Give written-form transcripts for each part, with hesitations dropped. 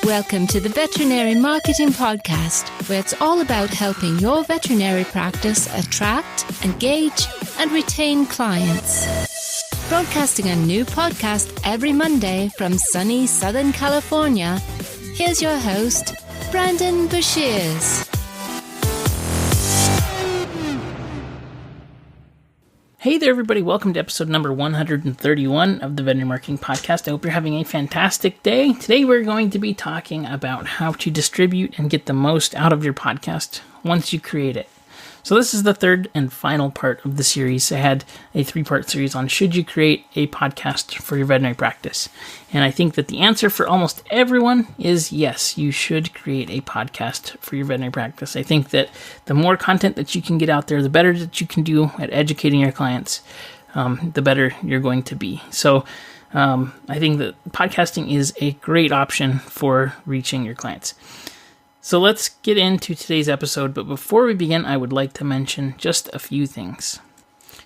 Welcome to the Veterinary Marketing Podcast, where it's all about helping your veterinary practice attract, engage, and retain clients. Broadcasting a new podcast every Monday from sunny Southern California, here's your host, Brandon Bashirs. Hey there, everybody. Welcome to episode number 131 of the Veterinary Marketing Podcast. I hope you're having a fantastic day. Today, we're going to be talking about how to distribute and get the most out of your podcast once you create it. So this is the third and final part of the series. I had a 3-part series on should you create a podcast for your veterinary practice. And I think that the answer for almost everyone is yes, you should create a podcast for your veterinary practice. I think that the more content that you can get out there, the better that you can do at educating your clients, the better you're going to be. So I think that podcasting is a great option for reaching your clients. So let's get into today's episode, but before we begin, I would like to mention just a few things.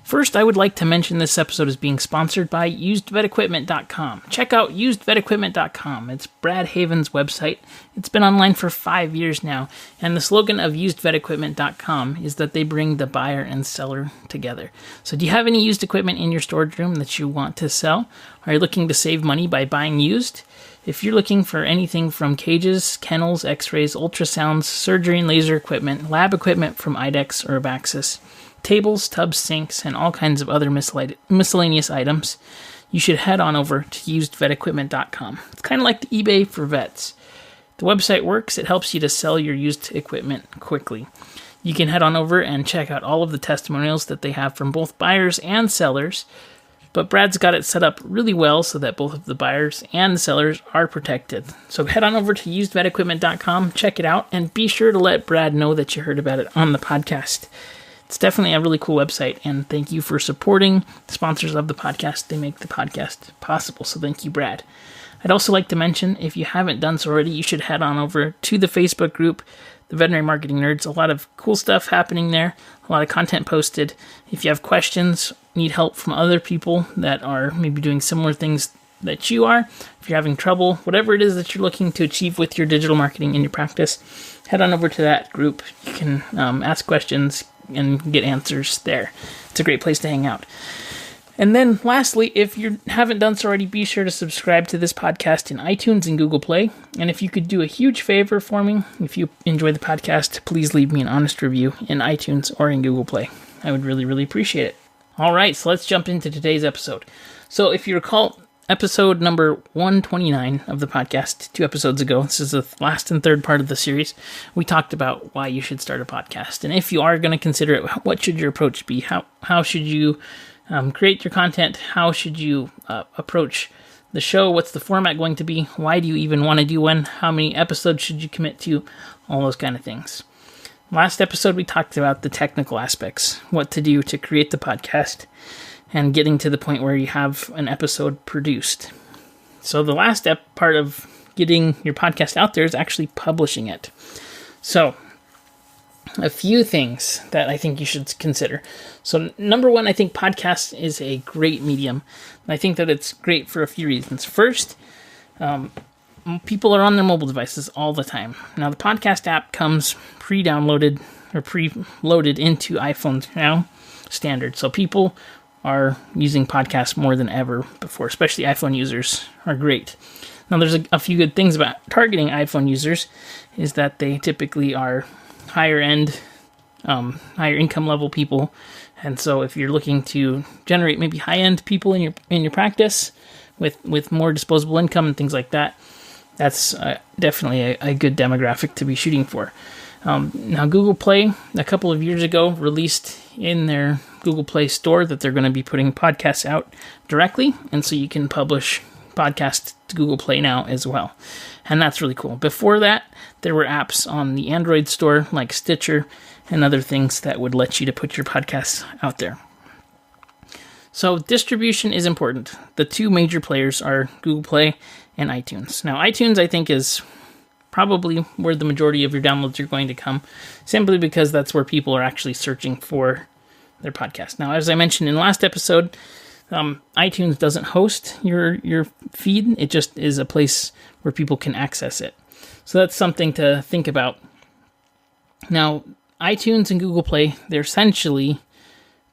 First, I would like to mention this episode is being sponsored by usedvetequipment.com. Check out usedvetequipment.com. It's Brad Haven's website. It's been online for 5 years now, and the slogan of usedvetequipment.com is that they bring the buyer and seller together. So do you have any used equipment in your storage room that you want to sell? Are you looking to save money by buying used? If you're looking for anything from cages, kennels, x-rays, ultrasounds, surgery and laser equipment, lab equipment from IDEX or Abaxis, tables, tubs, sinks, and all kinds of other miscellaneous items, you should head on over to usedvetequipment.com. It's kind of like the eBay for vets. The website works. It helps you to sell your used equipment quickly. You can head on over and check out all of the testimonials that they have from both buyers and sellers. But Brad's got it set up really well so that both of the buyers and the sellers are protected. So head on over to usedvetequipment.com, check it out, and be sure to let Brad know that you heard about it on the podcast. It's definitely a really cool website, and thank you for supporting the sponsors of the podcast. They make the podcast possible, so thank you, Brad. I'd also like to mention, if you haven't done so already, you should head on over to the Facebook group, The Veterinary Marketing Nerds. A lot of cool stuff happening there, a lot of content posted. If you have questions, need help from other people that are maybe doing similar things that you are, if you're having trouble, whatever it is that you're looking to achieve with your digital marketing in your practice, head on over to that group. You can ask questions and get answers there. It's a great place to hang out. And then lastly, if you haven't done so already, be sure to subscribe to this podcast in iTunes and Google Play. And if you could do a huge favor for me, if you enjoy the podcast, please leave me an honest review in iTunes or in Google Play. I would really, really appreciate it. All right, so let's jump into today's episode. So if you recall, episode number 129 of the podcast, 2 episodes ago, this is the last and third part of the series, we talked about why you should start a podcast. And if you are going to consider it, what should your approach be? How should you create your content? How should you approach the show? What's the format going to be? Why do you even want to do one? How many episodes should you commit to? All those kind of things. Last episode, we talked about the technical aspects, what to do to create the podcast, and getting to the point where you have an episode produced. So the last part of getting your podcast out there is actually publishing it. So a few things that I think you should consider. So number one, I think podcast is a great medium. And I think that it's great for a few reasons. First, people are on their mobile devices all the time. Now, the podcast app comes pre-downloaded or pre-loaded into iPhones now, standard. So people are using podcasts more than ever before, especially iPhone users are great. Now, there's a few good things about targeting iPhone users is that they typically are higher end, higher income level people. And so if you're looking to generate maybe high-end people in your practice with more disposable income and things like that, that's definitely a good demographic to be shooting for. Now, Google Play, a couple of years ago, released in their Google Play store that they're going to be putting podcasts out directly, and so you can publish podcasts to Google Play now as well. And that's really cool. Before that, there were apps on the Android store like Stitcher and other things that would let you to put your podcasts out there. So distribution is important. The 2 major players are Google Play and iTunes. Now, iTunes, I think, is probably where the majority of your downloads are going to come, simply because that's where people are actually searching for their podcast. Now, as I mentioned in the last episode, iTunes doesn't host your feed. It just is a place where people can access it. So that's something to think about. Now, iTunes and Google Play, they're essentially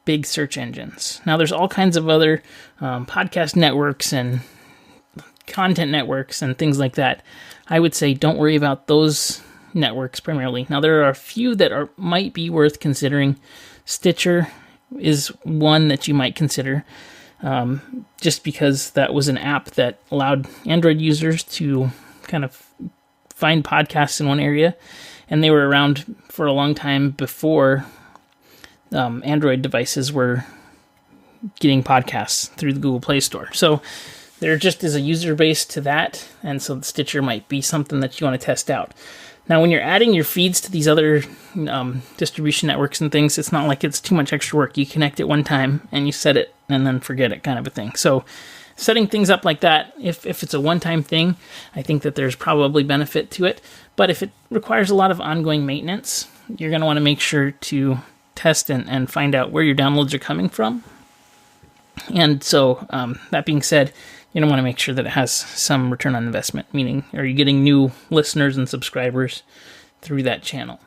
big search engines. Now, there's all kinds of other podcast networks and content networks and things like that. I would say don't worry about those networks primarily. Now, there are a few that might be worth considering. Stitcher is one that you might consider, just because that was an app that allowed Android users to kind of find podcasts in one area, and they were around for a long time before Android devices were getting podcasts through the Google Play Store. So there just is a user base to that, and so Stitcher might be something that you want to test out. Now, when you're adding your feeds to these other distribution networks and things, it's not like it's too much extra work. You connect it one time, and you set it, and then forget it kind of a thing. So setting things up like that, if it's a one-time thing, I think that there's probably benefit to it. But if it requires a lot of ongoing maintenance, you're going to want to make sure to test and find out where your downloads are coming from. And so, that being said, you don't want to make sure that it has some return on investment, meaning are you getting new listeners and subscribers through that channel?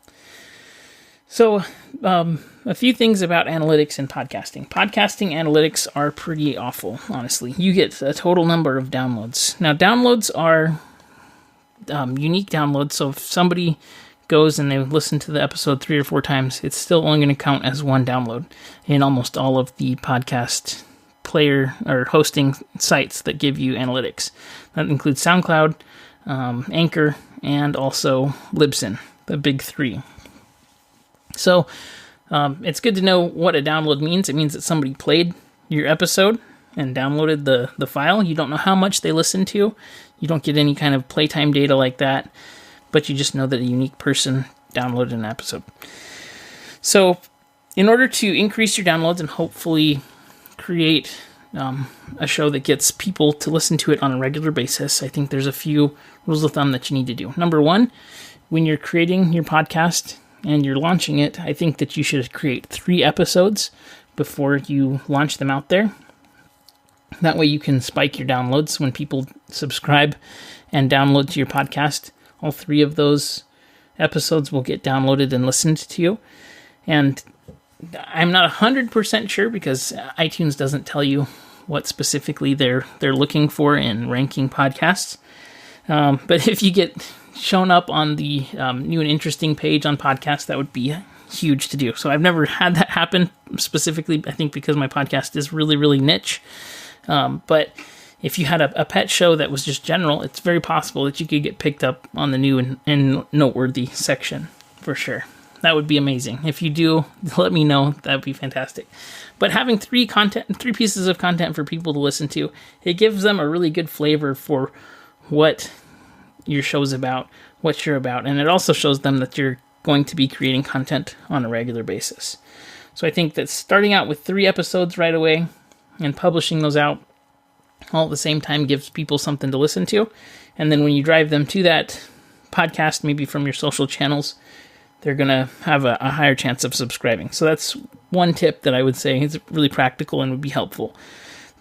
So, a few things about analytics and podcasting. Podcasting analytics are pretty awful, honestly. You get a total number of downloads. Now, downloads are unique downloads, so if somebody goes and they listen to the episode 3 or 4 times, it's still only going to count as one download in almost all of the podcast player or hosting sites that give you analytics. That includes SoundCloud, Anchor, and also Libsyn, the big 3. So it's good to know what a download means. It means that somebody played your episode and downloaded the file. You don't know how much they listened to. You don't get any kind of playtime data like that, but you just know that a unique person downloaded an episode. So in order to increase your downloads and hopefully create a show that gets people to listen to it on a regular basis, I think there's a few rules of thumb that you need to do. Number one, when you're creating your podcast and you're launching it, I think that you should create 3 episodes before you launch them out there. That way you can spike your downloads when people subscribe and download to your podcast. All 3 of those episodes will get downloaded and listened to. And I'm not 100% sure because iTunes doesn't tell you what specifically they're looking for in ranking podcasts. But if you get shown up on the new and interesting page on podcasts, that would be huge to do. So I've never had that happen specifically, I think because my podcast is really, really niche. But if you had a pet show that was just general, it's very possible that you could get picked up on the new and noteworthy section for sure. That would be amazing. If you do, let me know. That would be fantastic. But having 3 pieces of content for people to listen to, it gives them a really good flavor for what your show's about, what you're about, and it also shows them that you're going to be creating content on a regular basis. So I think that starting out with 3 episodes right away and publishing those out all at the same time gives people something to listen to. And then when you drive them to that podcast, maybe from your social channels, they're going to have a higher chance of subscribing. So that's one tip that I would say is really practical and would be helpful.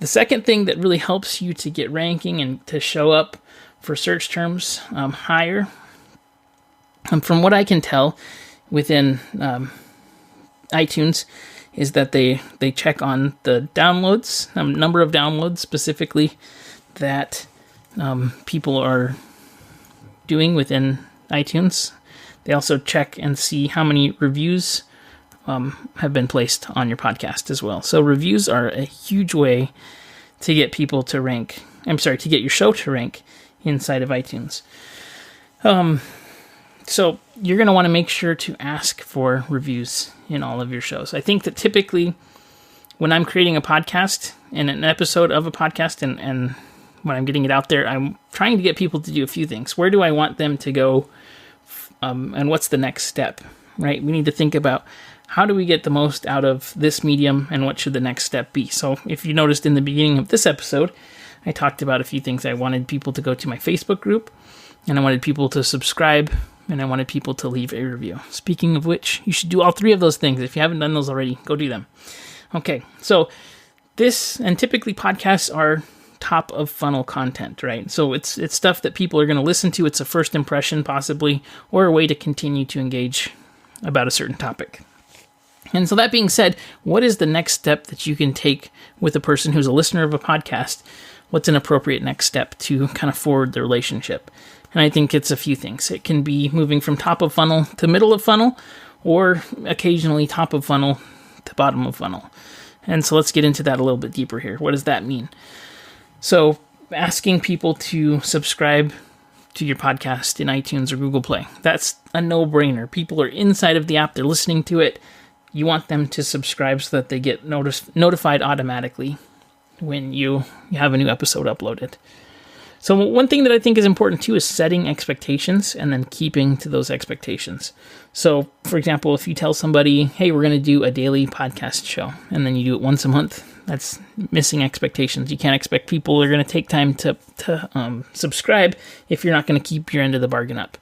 The second thing that really helps you to get ranking and to show up for search terms higher, from what I can tell within iTunes, is that they check on the downloads, number of downloads specifically that people are doing within iTunes. They also check and see how many reviews have been placed on your podcast as well. So reviews are a huge way to get people to rank. To get your show to rank inside of iTunes. So you're going to want to make sure to ask for reviews in all of your shows. I think that typically when I'm creating a podcast and an episode of a podcast and when I'm getting it out there, I'm trying to get people to do a few things. Where do I want them to go? And what's the next step, right? We need to think about how do we get the most out of this medium and what should the next step be? So if you noticed in the beginning of this episode, I talked about a few things. I wanted people to go to my Facebook group, and I wanted people to subscribe, and I wanted people to leave a review. Speaking of which, you should do all 3 of those things. If you haven't done those already, go do them. Okay, so And typically podcasts are top of funnel content, right? So it's stuff that people are going to listen to. It's a first impression possibly, or a way to continue to engage about a certain topic. And so that being said, what is the next step that you can take with a person who's a listener of a podcast? What's an appropriate next step to kind of forward the relationship? And I think it's a few things. It can be moving from top of funnel to middle of funnel, or occasionally top of funnel to bottom of funnel. And so let's get into that a little bit deeper here. What does that mean? So asking people to subscribe to your podcast in iTunes or Google Play. That's a no-brainer. People are inside of the app. They're listening to it. You want them to subscribe so that they get notified automatically when you have a new episode uploaded. So one thing that I think is important too is setting expectations and then keeping to those expectations. So, for example, if you tell somebody, hey, we're going to do a daily podcast show, and then you do it once a month, that's missing expectations. You can't expect people are going to take time to subscribe if you're not going to keep your end of the bargain up.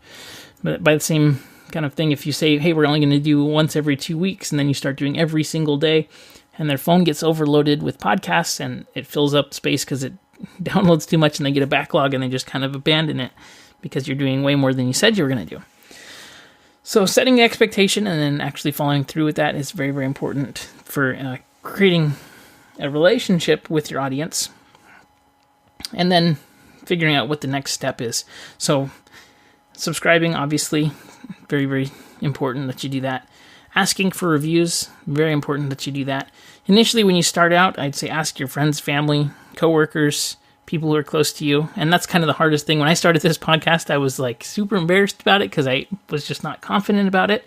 But by the same kind of thing, if you say, hey, we're only going to do once every 2 weeks, and then you start doing every single day, and their phone gets overloaded with podcasts, and it fills up space because it downloads too much, and they get a backlog, and they just kind of abandon it because you're doing way more than you said you were going to do. So setting the expectation and then actually following through with that is very, very important for creating a relationship with your audience, and then figuring out what the next step is. So subscribing, obviously, very, very important that you do that. Asking for reviews, very important that you do that. Initially, when you start out, I'd say ask your friends, family, coworkers, people who are close to you. And that's kind of the hardest thing. When I started this podcast, I was like super embarrassed about it because I was just not confident about it.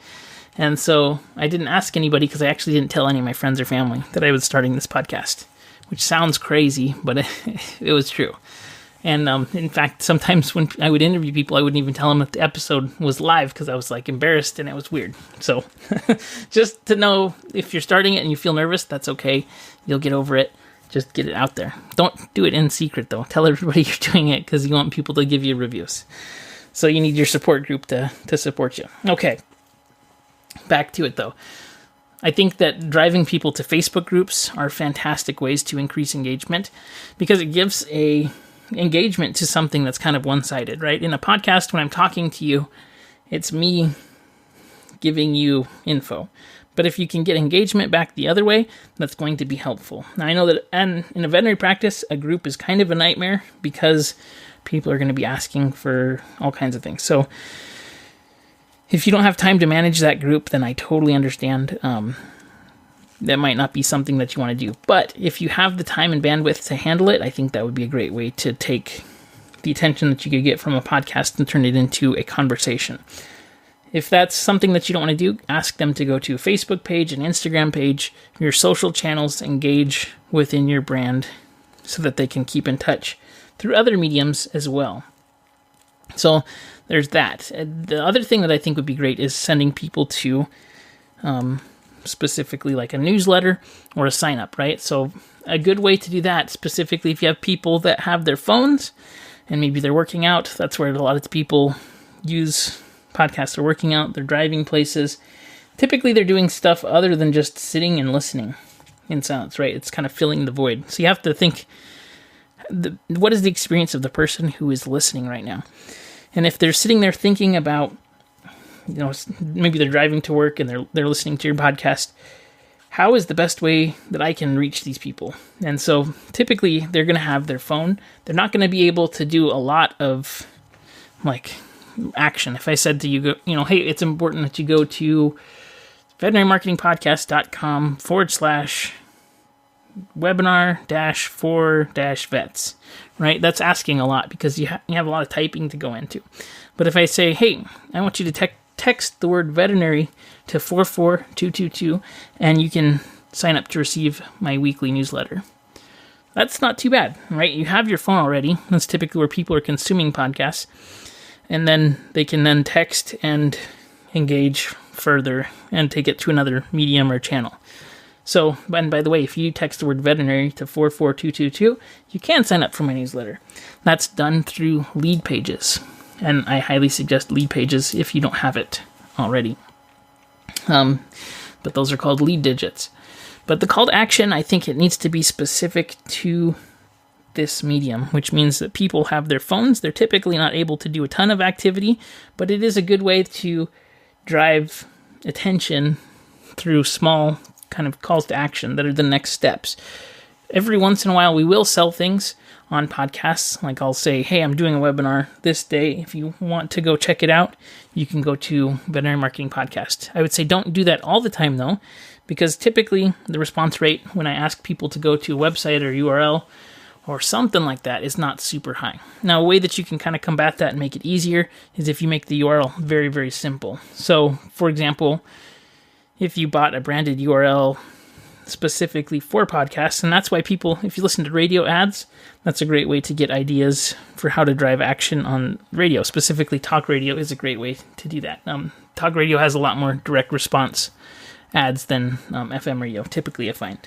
And so I didn't ask anybody because I actually didn't tell any of my friends or family that I was starting this podcast, which sounds crazy, but it was true. And in fact, sometimes when I would interview people, I wouldn't even tell them that the episode was live because I was like embarrassed and it was weird. So just to know, if you're starting it and you feel nervous, that's okay. You'll get over it. Just get it out there. Don't do it in secret though. Tell everybody you're doing it because you want people to give you reviews. So you need your support group to support you. Okay. Back to it though. I think that driving people to Facebook groups are fantastic ways to increase engagement because it gives a engagement to something that's kind of one-sided, right? In a podcast, when I'm talking to you, it's me giving you info. But if you can get engagement back the other way, that's going to be helpful. Now, I know that in a veterinary practice, a group is kind of a nightmare because people are going to be asking for all kinds of things. So if you don't have time to manage that group, then I totally understand. That might not be something that you want to do. But if you have the time and bandwidth to handle it, I think that would be a great way to take the attention that you could get from a podcast and turn it into a conversation. If that's something that you don't want to do, ask them to go to a Facebook page, an Instagram page, your social channels, engage within your brand so that they can keep in touch through other mediums as well. So there's that. The other thing that I think would be great is sending people to specifically like a newsletter or a sign up, right? So a good way to do that, specifically if you have people that have their phones and maybe they're working out, that's where a lot of people use podcasts. They're working out, they're driving places. Typically they're doing stuff other than just sitting and listening in silence, right? It's kind of filling the void. So you have to think, what is the experience of the person who is listening right now? And if they're sitting there thinking about, maybe they're driving to work and they're listening to your podcast, how is the best way that I can reach these people? And so typically they're going to have their phone. They're not going to be able to do a lot of like action. If I said to you, hey, it's important that you go to veterinarymarketingpodcast.com/webinar-4-vets, right? That's asking a lot because you have a lot of typing to go into. But if I say, hey, I want you to text the word veterinary to 44222 and you can sign up to receive my weekly newsletter. That's not too bad, right? You have your phone already. That's typically where people are consuming podcasts. And then they can then text and engage further and take it to another medium or channel. So, and by the way, if you text the word veterinary to 44222, you can sign up for my newsletter. That's done through lead pages. And I highly suggest lead pages if you don't have it already. But those are called lead digits. But the call to action, I think it needs to be specific to this medium, which means that people have their phones. They're typically not able to do a ton of activity, but it is a good way to drive attention through small kind of calls to action that are the next steps. Every once in a while, we will sell things on podcasts. Like I'll say, hey, I'm doing a webinar this day. If you want to go check it out, you can go to Veterinary Marketing Podcast. I would say don't do that all the time, though, because typically the response rate when I ask people to go to a website or URL or something like that is not super high. Now, a way that you can kind of combat that and make it easier is if you make the URL very, very simple. So, for example, if you bought a branded URL specifically for podcasts, and that's why people, if you listen to radio ads, that's a great way to get ideas for how to drive action on radio. Specifically, talk radio is a great way to do that. Talk radio has a lot more direct response ads than FM radio, typically I find.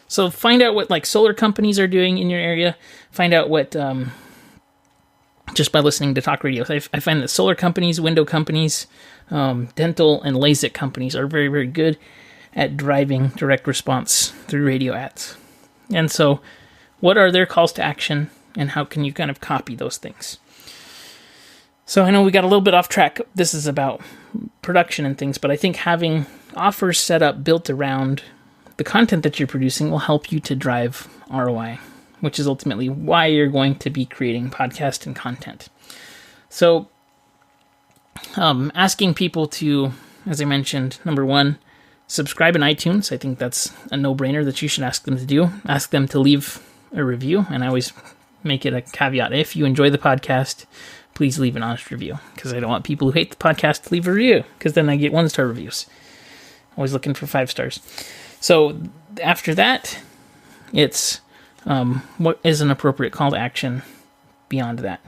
So find out what like solar companies are doing in your area. Find out what, just by listening to talk radio. I find that solar companies, window companies, dental and LASIK companies are very, very good at driving direct response through radio ads. And so what are their calls to action and how can you kind of copy those things? So I know we got a little bit off track. This is about production and things, but I think having offers set up built around the content that you're producing will help you to drive ROI, which is ultimately why you're going to be creating podcast and content. So asking people to, as I mentioned, number one, subscribe in iTunes. I think that's a no-brainer that you should ask them to do. Ask them to leave a review, and I always make it a caveat. If you enjoy the podcast, please leave an honest review, because I don't want people who hate the podcast to leave a review, because then I get 1-star reviews. Always looking for 5 stars. So after that, it's what is an appropriate call to action beyond that.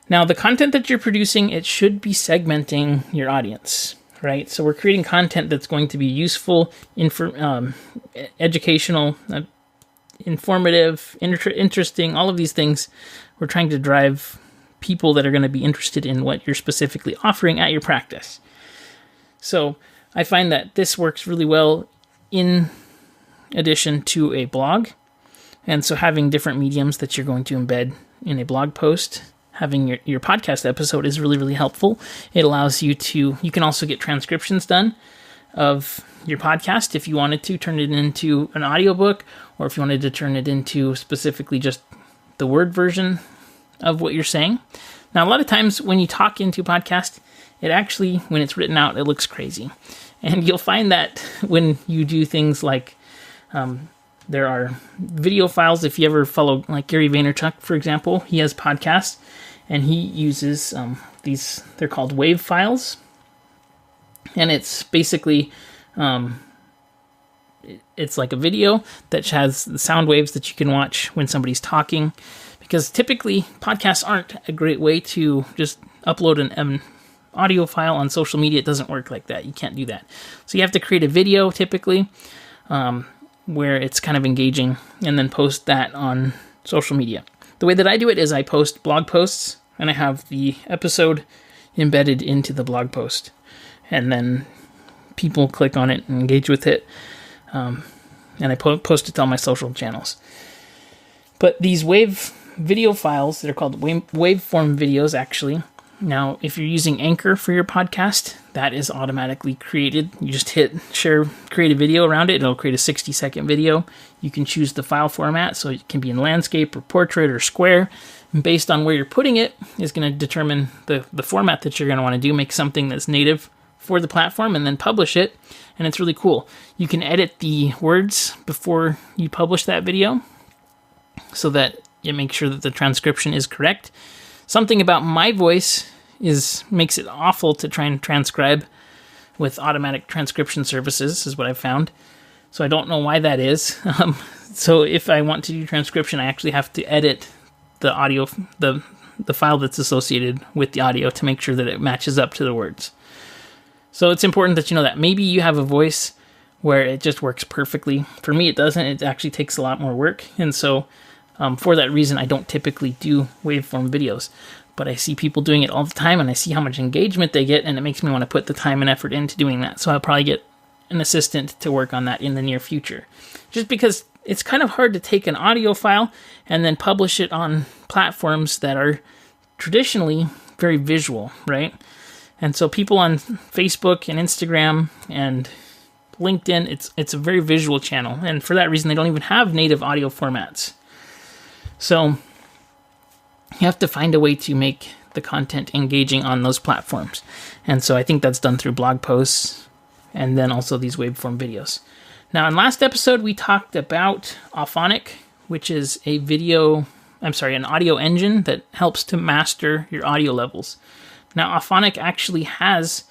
Now, the content that you're producing, it should be segmenting your audience, right? So we're creating content that's going to be useful, educational, informative, interesting, all of these things. We're trying to drive people that are going to be interested in what you're specifically offering at your practice. So I find that this works really well in addition to a blog. And so having different mediums that you're going to embed in a blog post, having your podcast episode is really, really helpful. It allows you can also get transcriptions done of your podcast if you wanted to turn it into an audiobook, or if you wanted to turn it into specifically just the word version of what you're saying. Now, a lot of times when you talk into a podcast, it actually, when it's written out, it looks crazy. And you'll find that when you do things like, there are video files. If you ever follow like Gary Vaynerchuk, for example, he has podcasts and he uses these, they're called wave files. And it's basically, it's like a video that has the sound waves that you can watch when somebody's talking. Because typically podcasts aren't a great way to just upload an audio file on social media. It doesn't work like that. You can't do that. So you have to create a video typically, where it's kind of engaging, and then post that on social media. The way that I do it is I post blog posts, and I have the episode embedded into the blog post. And then people click on it and engage with it. And I post it to all my social channels. But these wave video files, they're called waveform videos, actually. Now, if you're using Anchor for your podcast, that is automatically created. You just hit share, create a video around it. It'll create a 60-second video. You can choose the file format, so it can be in landscape or portrait or square. And based on where you're putting it is going to determine the format that you're going to want to do. Make something that's native for the platform and then publish it. And it's really cool. You can edit the words before you publish that video so that you make sure that the transcription is correct. Something about my voice makes it awful to try and transcribe with automatic transcription services, is what I've found. So I don't know why that is. So if I want to do transcription, I actually have to edit the audio, the file that's associated with the audio to make sure that it matches up to the words. So it's important that you know that. Maybe you have a voice where it just works perfectly. For me, it doesn't. It actually takes a lot more work. And so for that reason, I don't typically do waveform videos. But I see people doing it all the time, and I see how much engagement they get, and it makes me want to put the time and effort into doing that. So I'll probably get an assistant to work on that in the near future. Just because it's kind of hard to take an audio file and then publish it on platforms that are traditionally very visual, right? And so people on Facebook and Instagram and LinkedIn, it's a very visual channel. And for that reason, they don't even have native audio formats. So you have to find a way to make the content engaging on those platforms. And so I think that's done through blog posts and then also these waveform videos. Now, in last episode, we talked about Auphonic, which is an audio engine that helps to master your audio levels. Now, Auphonic actually has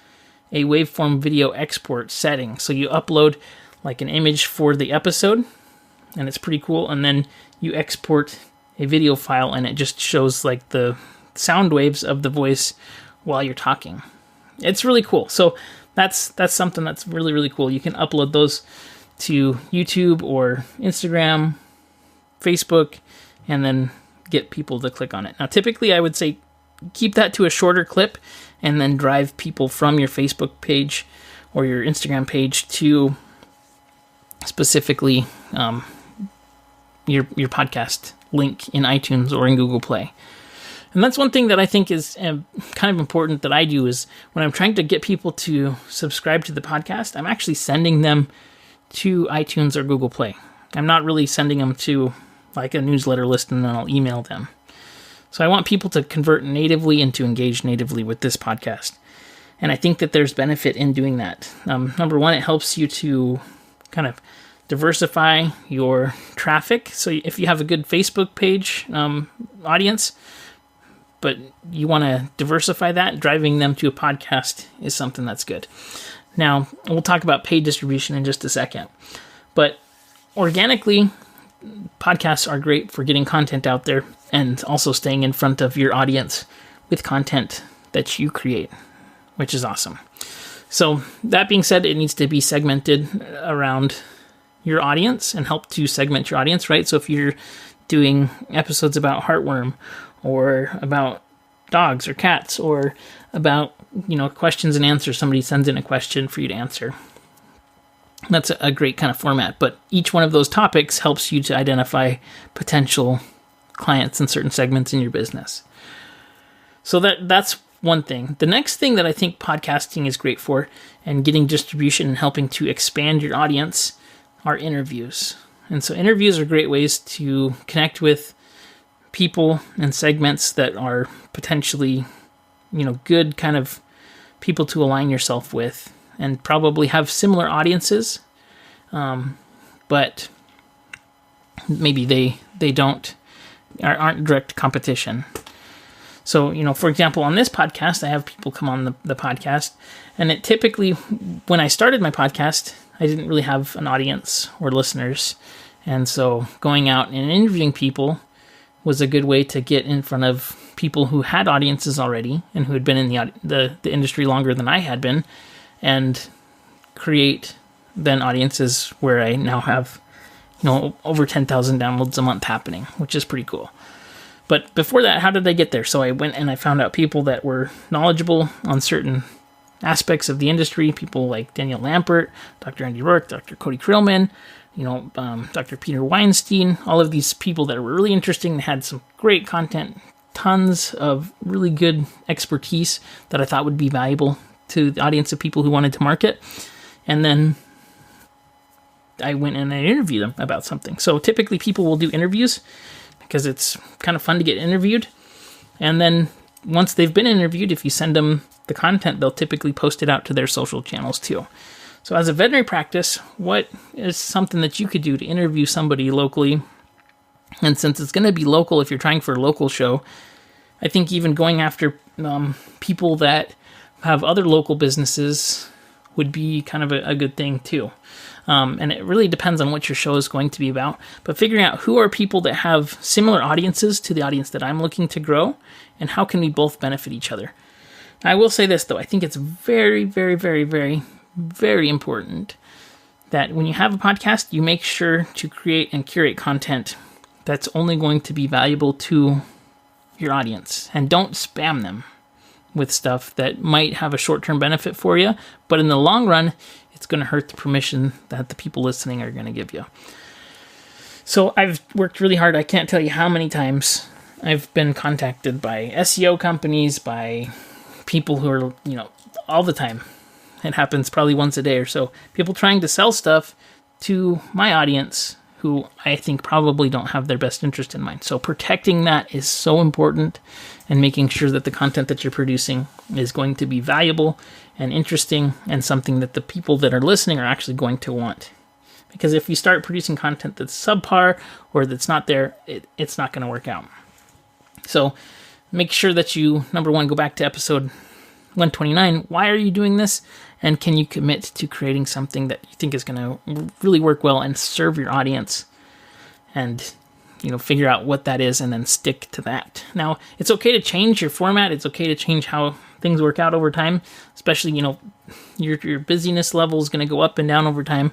a waveform video export setting. So you upload like an image for the episode, and it's pretty cool. And then you export a video file, and it just shows like the sound waves of the voice while you're talking. It's really cool. So that's something that's really, really cool. You can upload those to YouTube or Instagram, Facebook, and then get people to click on it. Now, typically I would say keep that to a shorter clip and then drive people from your Facebook page or your Instagram page to specifically your podcast link in iTunes or in Google Play. And that's one thing that I think is kind of important that I do is when I'm trying to get people to subscribe to the podcast, I'm actually sending them to iTunes or Google Play. I'm not really sending them to like a newsletter list and then I'll email them. So I want people to convert natively and to engage natively with this podcast. And I think that there's benefit in doing that. Number one, it helps you to kind of diversify your traffic. So if you have a good Facebook page audience, but you want to diversify that, driving them to a podcast is something that's good. Now, we'll talk about paid distribution in just a second. But organically, podcasts are great for getting content out there and also staying in front of your audience with content that you create, which is awesome. So that being said, it needs to be segmented around your audience and help to segment your audience, right? So if you're doing episodes about heartworm or about dogs or cats or about, questions and answers, somebody sends in a question for you to answer. That's a great kind of format, but each one of those topics helps you to identify potential clients in certain segments in your business. So that's one thing. The next thing that I think podcasting is great for and getting distribution and helping to expand your audience are interviews. And so interviews are great ways to connect with people and segments that are potentially, good kind of people to align yourself with and probably have similar audiences, but maybe they aren't direct competition. So, for example, on this podcast, I have people come on the podcast, and it typically, when I started my podcast, I didn't really have an audience or listeners, and so going out and interviewing people was a good way to get in front of people who had audiences already and who had been in the industry longer than I had been, and create then audiences where I now have, over 10,000 downloads a month happening, which is pretty cool. But before that, how did I get there? So I went and I found out people that were knowledgeable on certain aspects of the industry, people like Daniel Lampert, Dr. Andy Rourke, Dr. Cody Krillman, Dr. Peter Weinstein, all of these people that were really interesting and had some great content, tons of really good expertise that I thought would be valuable to the audience of people who wanted to market. And then I went and I interviewed them about something. So typically people will do interviews because it's kind of fun to get interviewed. And then once they've been interviewed, if you send them the content, they'll typically post it out to their social channels too. So as a veterinary practice, what is something that you could do to interview somebody locally? And since it's going to be local, if you're trying for a local show, I think even going after people that have other local businesses would be kind of a good thing too. And it really depends on what your show is going to be about. But figuring out who are people that have similar audiences to the audience that I'm looking to grow, and how can we both benefit each other. I will say this, though. I think it's very, very, very, very, very important that when you have a podcast, you make sure to create and curate content that's only going to be valuable to your audience. And don't spam them with stuff that might have a short-term benefit for you, but in the long run, it's going to hurt the permission that the people listening are going to give you. So I've worked really hard. I can't tell you how many times I've been contacted by SEO companies, by people who are, all the time. It happens probably once a day or so. People trying to sell stuff to my audience who I think probably don't have their best interest in mind. So protecting that is so important, and making sure that the content that you're producing is going to be valuable and interesting and something that the people that are listening are actually going to want. Because if you start producing content that's subpar or that's not there, it's not going to work out. So make sure that you, number one, go back to episode 129. Why are you doing this? And can you commit to creating something that you think is going to really work well and serve your audience? And, figure out what that is and then stick to that. Now, it's okay to change your format. It's okay to change how things work out over time. Especially, your busyness level is going to go up and down over time.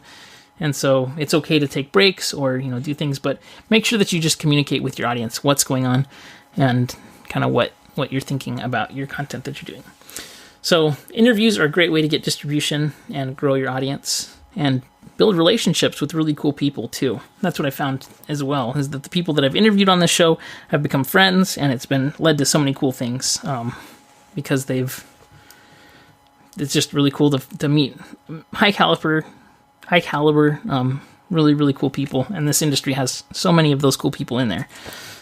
And so it's okay to take breaks or, do things. But make sure that you just communicate with your audience what's going on and kind of what you're thinking about your content that you're doing. So interviews are a great way to get distribution and grow your audience and build relationships with really cool people too. That's what I found as well, is that the people that I've interviewed on this show have become friends, and it's been led to so many cool things because it's just really cool to meet high caliber, really, really cool people. And this industry has so many of those cool people in there.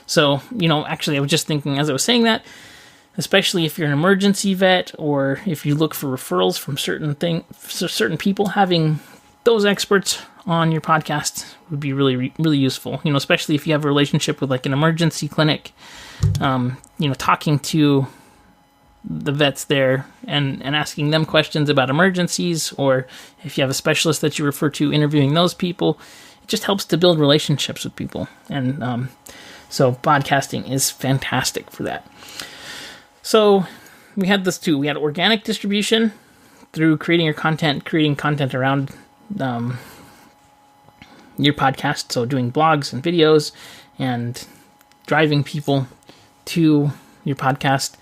So, actually I was just thinking as I was saying that, especially if you're an emergency vet or if you look for referrals from certain people, having those experts on your podcast would be really, really useful. Especially if you have a relationship with like an emergency clinic, talking to the vets there and asking them questions about emergencies, or if you have a specialist that you refer to, interviewing those people. It just helps to build relationships with people. And so podcasting is fantastic for that. So we had this too. We had organic distribution through creating content around your podcast. So doing blogs and videos and driving people to your podcast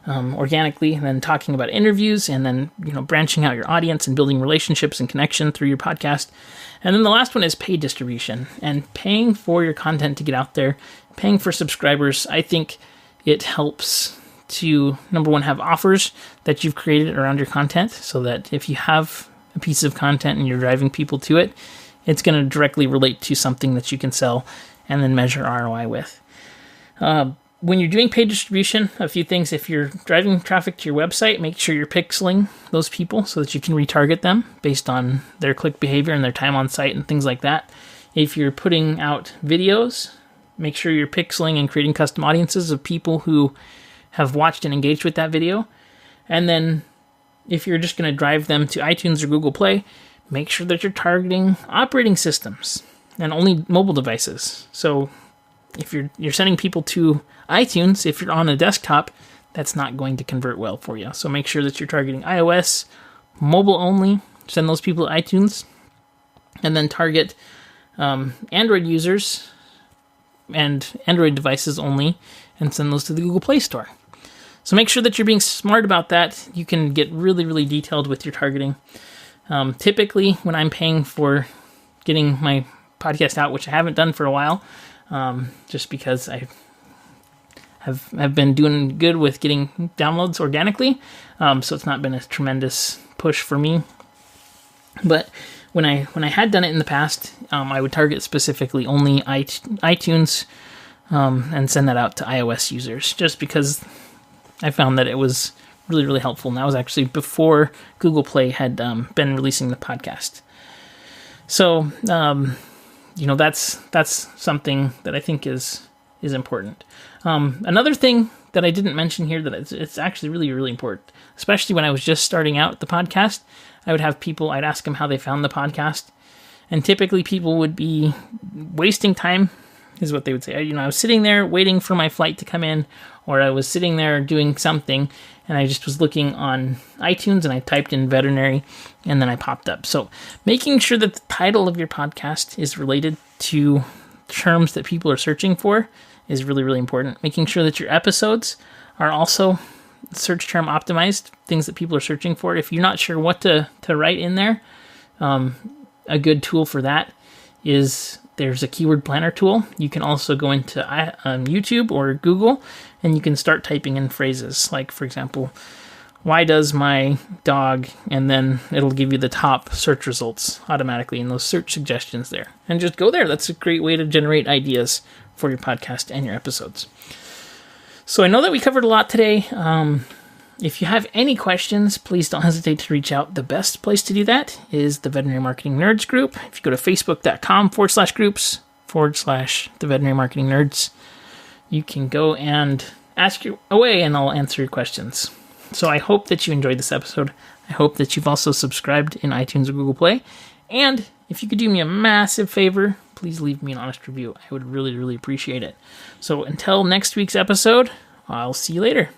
organically, and then talking about interviews, and then branching out your audience and building relationships and connection through your podcast. And then the last one is paid distribution and paying for your content to get out there, paying for subscribers. I think it helps to, number one, have offers that you've created around your content, so that if you have a piece of content and you're driving people to it, it's going to directly relate to something that you can sell and then measure ROI with. When you're doing paid distribution, a few things. If you're driving traffic to your website, make sure you're pixeling those people so that you can retarget them based on their click behavior and their time on site and things like that. If you're putting out videos, make sure you're pixeling and creating custom audiences of people who have watched and engaged with that video. And then if you're just going to drive them to iTunes or Google Play, make sure that you're targeting operating systems and only mobile devices. So if you're sending people to iTunes, if you're on a desktop, that's not going to convert well for you. So make sure that you're targeting iOS, mobile only, send those people to iTunes, and then target Android users and Android devices only, and send those to the Google Play Store. So make sure that you're being smart about that. You can get really, really detailed with your targeting. Typically, when I'm paying for getting my podcast out, which I haven't done for a while, just because I have been doing good with getting downloads organically, so it's not been a tremendous push for me. But when I had done it in the past, I would target specifically only iTunes and send that out to iOS users, just because I found that it was really, really helpful. And that was actually before Google Play had been releasing the podcast. So, that's something that I think is important. Another thing that I didn't mention here that it's actually really, really important, especially when I was just starting out the podcast, I'd ask them how they found the podcast. And typically people would be wasting time, is what they would say. I was sitting there waiting for my flight to come in, or I was sitting there doing something, and I just was looking on iTunes and I typed in veterinary, and then I popped up. So making sure that the title of your podcast is related to terms that people are searching for is really, really important. Making sure that your episodes are also search term optimized, things that people are searching for. If you're not sure what to write in there, A good tool for that is there's a keyword planner tool. You can also go into YouTube or Google, and you can start typing in phrases. Like, for example, why does my dog? And then it'll give you the top search results automatically in those search suggestions there. And just go there. That's a great way to generate ideas for your podcast and your episodes. So I know that we covered a lot today. If you have any questions, please don't hesitate to reach out. The best place to do that is the Veterinary Marketing Nerds group. If you go to facebook.com/groups/the Veterinary Marketing Nerds, you can go and ask away and I'll answer your questions. So I hope that you enjoyed this episode. I hope that you've also subscribed in iTunes or Google Play. And if you could do me a massive favor, please leave me an honest review. I would really, really appreciate it. So until next week's episode, I'll see you later.